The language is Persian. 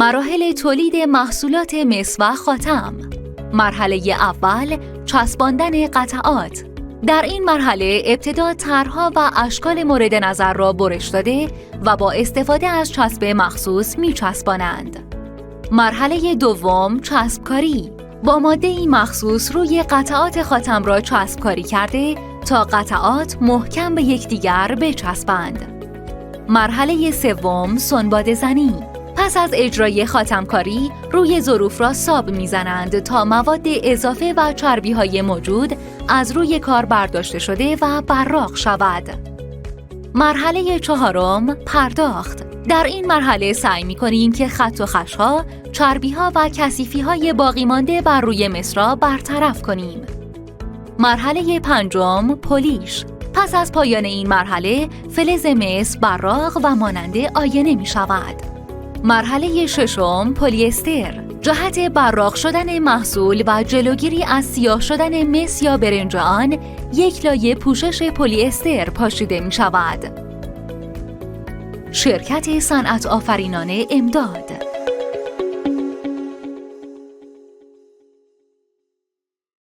مراحل تولید محصولات مس و خاتم. مرحله اول، چسباندن قطعات. در این مرحله ابتدا طرح‌ها و اشکال مورد نظر را برش داده و با استفاده از چسب مخصوص می‌چسبانند. مرحله دوم، چسبکاری. با ماده‌ای مخصوص روی قطعات خاتم را چسبکاری کرده تا قطعات محکم به یکدیگر بچسبند. مرحله سوم، سنباده زنی. پس از اجرای خاتمکاری روی ظروف را ساب می‌زنند تا مواد اضافه و چربی‌های موجود از روی کار برداشته شده و براق شود. مرحله چهارم، پرداخت. در این مرحله سعی می‌کنیم که خط و خش‌ها، چربی‌ها و کثیفی‌های باقی مانده بر روی مس را برطرف کنیم. مرحله پنجم، پولیش. پس از پایان این مرحله فلز مس براق و مانند آینه می‌شود. مرحله ششم، پلی استر. جهت براق شدن محصول و جلوگیری از سیاه شدن مس یا برنج آن، یک لایه پوشش پلی استر پاشیده می شود. شرکت صنعت آفرینان امداد